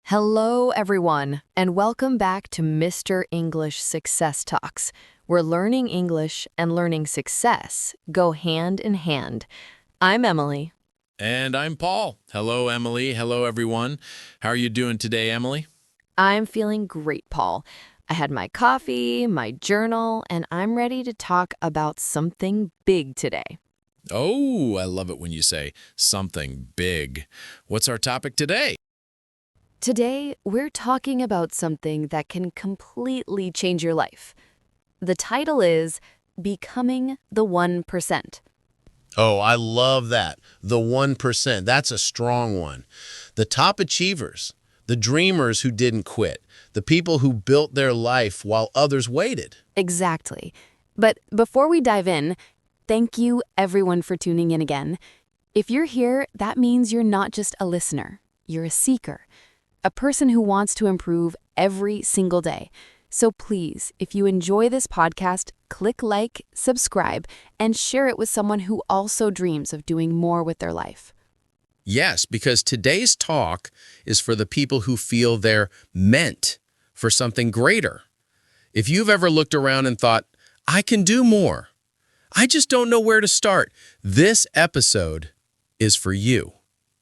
Hello, everyone, and welcome back to Mr. English Success Talks, where learning English and learning success go hand in hand. I'm Emily. And I'm Paul. Hello, Emily. Hello, everyone. How are you doing today, Emily? I'm feeling great, Paul. I had my coffee, my journal, and I'm ready to talk about something big today. Oh, I love it when you say something big. What's our topic today? Today, we're talking about something that can completely change your life. The title is Becoming the 1%. Oh, I love that. The 1%. That's a strong one. The top achievers, the dreamers who didn't quit, the people who built their life while others waited. Exactly. But before we dive in, thank you everyone for tuning in again. If you're here, that means you're not just a listener. You're a seeker, a person who wants to improve every single day. So please, if you enjoy this podcast, click like, subscribe, and share it with someone who also dreams of doing more with their life. Yes, because today's talk is for the people who feel they're meant for something greater. If you've ever looked around and thought, I can do more, I just don't know where to start, this episode is for you.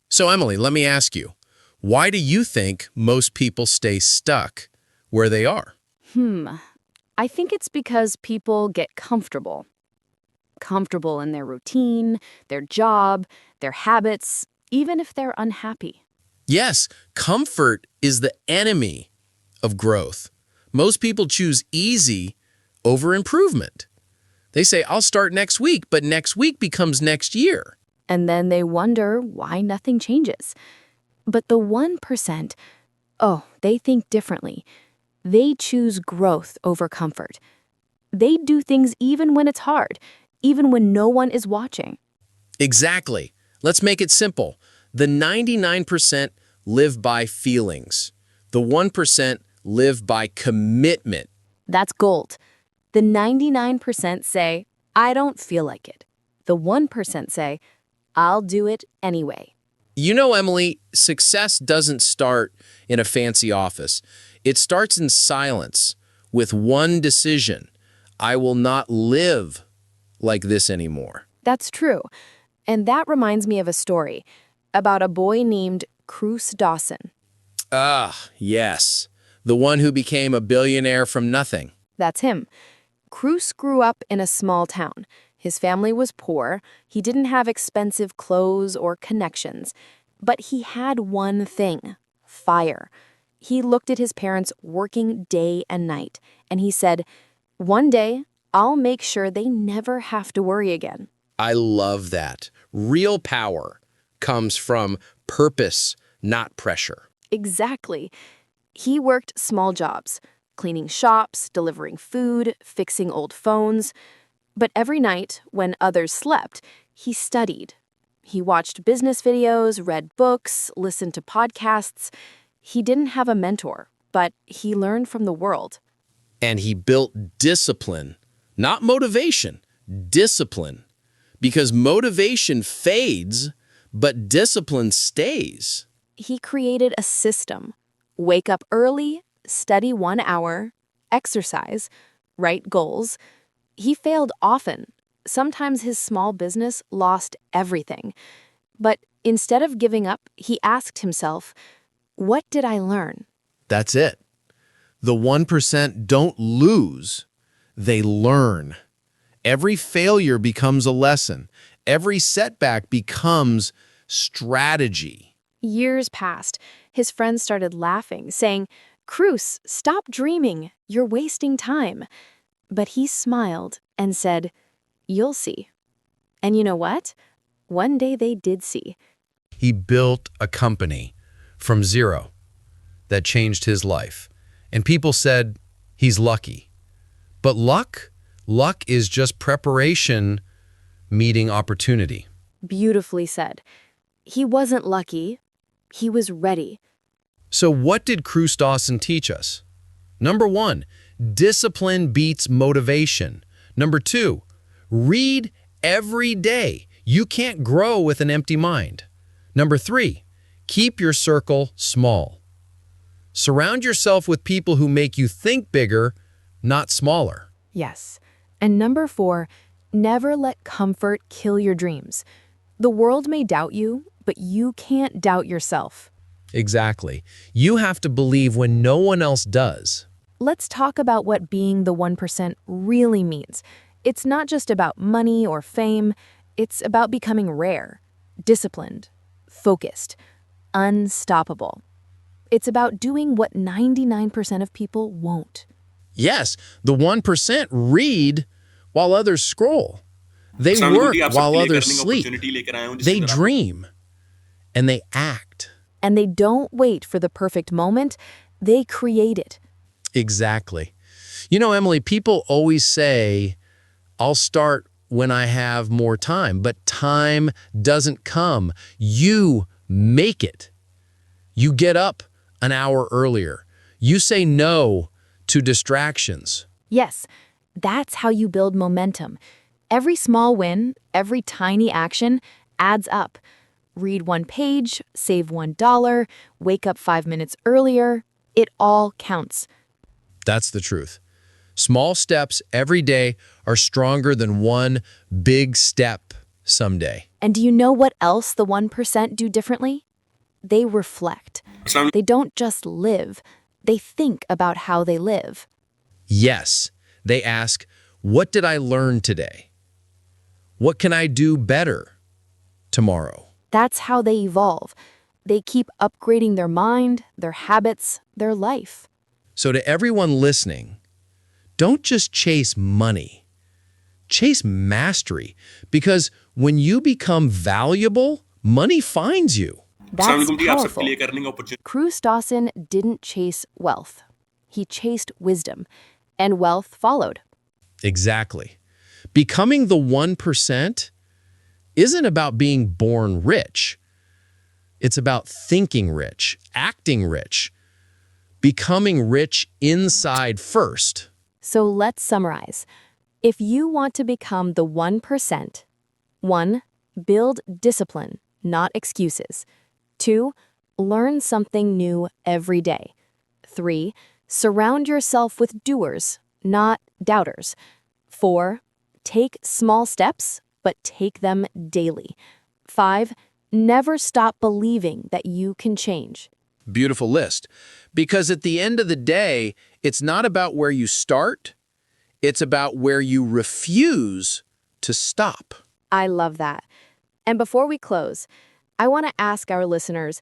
So, Emily, let me ask you, why do you think most people stay stuck where they are? I think it's because people get comfortable. Comfortable in their routine, their job, their habits, even if they're unhappy. Yes, comfort is the enemy of growth. Most people choose easy over improvement. They say, I'll start next week, but next week becomes next year. And then they wonder why nothing changes. But the 1%, they think differently. They choose growth over comfort. They do things even when it's hard, even when no one is watching. Exactly. Let's make it simple. The 99% live by feelings. The 1% live by commitment. That's gold. The 99% say, I don't feel like it. The 1% say, I'll do it anyway. You know, Emily, success doesn't start in a fancy office. It starts in silence with one decision. I will not live like this anymore. That's true. And that reminds me of a story about a boy named Cruz Dawson. Ah, yes. The one who became a billionaire from nothing. That's him. Cruz grew up in a small town. His family was poor. He didn't have expensive clothes or connections. But he had one thing: fire. He looked at his parents working day and night, and he said, one day, I'll make sure they never have to worry again. I love that. Real power comes from purpose, not pressure. Exactly. He worked small jobs, cleaning shops, delivering food, fixing old phones. But every night, when others slept, he studied. He watched business videos, read books, listened to podcasts. He didn't have a mentor, but he learned from the world. And he built discipline, not motivation, discipline. Because motivation fades, but discipline stays. He created a system. Wake up early, study 1 hour, exercise, write goals. He failed often. Sometimes his small business lost everything. But instead of giving up, he asked himself, what did I learn? That's it. The 1% don't lose, they learn. Every failure becomes a lesson. Every setback becomes strategy. Years passed. His friends started laughing, saying, Cruz, stop dreaming. You're wasting time. But he smiled and said, you'll see. And you know what? One day they did see. He built a company from zero that changed his life. And people said, he's lucky. But luck is just preparation meeting opportunity. Beautifully said. He wasn't lucky. He was ready. So what did Cruz Dawson teach us? Number 1, discipline beats motivation. Number 2, read every day. You can't grow with an empty mind. Number 3, keep your circle small. Surround yourself with people who make you think bigger, not smaller. Yes. And number 4, never let comfort kill your dreams. The world may doubt you, but you can't doubt yourself. Exactly. You have to believe when no one else does. Let's talk about what being the 1% really means. It's not just about money or fame, it's about becoming rare, disciplined, focused, unstoppable. It's about doing what 99% of people won't. Yes, the 1% read while others scroll. They work while others sleep. They dream. And they act. And they don't wait for the perfect moment, they create it. Exactly. You know, Emily, people always say, I'll start when I have more time, but time doesn't come. You make it. You get up an hour earlier. You say no to distractions. Yes, that's how you build momentum. Every small win, every tiny action adds up. Read 1 page, save $1, wake up 5 minutes earlier. It all counts. That's the truth. Small steps every day are stronger than one big step someday. And do you know what else the 1% do differently? They reflect. They don't just live, they think about how they live. Yes, they ask, what did I learn today? What can I do better tomorrow? That's how they evolve. They keep upgrading their mind, their habits, their life. So to everyone listening, don't just chase money. Chase mastery, because when you become valuable, money finds you. That's powerful. Cruz Dawson didn't chase wealth. He chased wisdom, and wealth followed. Exactly. Becoming the 1% isn't about being born rich. It's about thinking rich, acting rich, becoming rich inside first. So let's summarize. If you want to become the 1%, 1. Build discipline, not excuses. 2. Learn something new every day. 3. Surround yourself with doers, not doubters. 4. Take small steps, but take them daily. 5. Never stop believing that you can change. Beautiful list. Because at the end of the day, it's not about where you start, it's about where you refuse to stop. I love that. And before we close, I want to ask our listeners,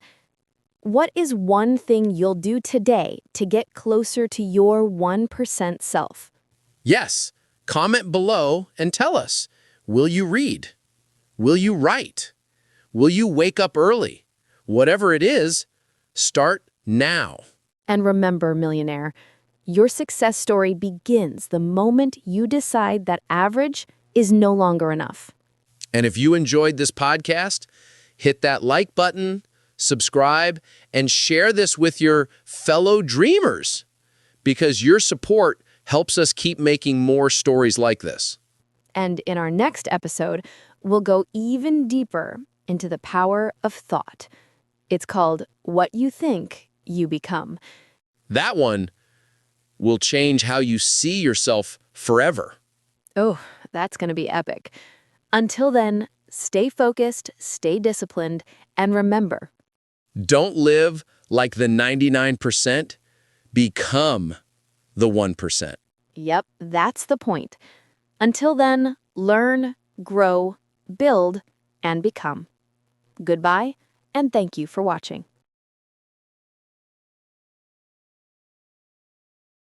what is one thing you'll do today to get closer to your 1% self? Yes, comment below and tell us. Will you read? Will you write? Will you wake up early? Whatever it is, start now. And remember, millionaire, your success story begins the moment you decide that average is no longer enough. And if you enjoyed this podcast, hit that like button, subscribe, and share this with your fellow dreamers, because your support helps us keep making more stories like this. And in our next episode, we'll go even deeper into the power of thought. It's called What You Think, You Become. That one will change how you see yourself forever. Oh, that's going to be epic. Until then, stay focused, stay disciplined, and remember, don't live like the 99%, become the 1%. Yep, that's the point. Until then, learn, grow, build, and become. Goodbye, and thank you for watching.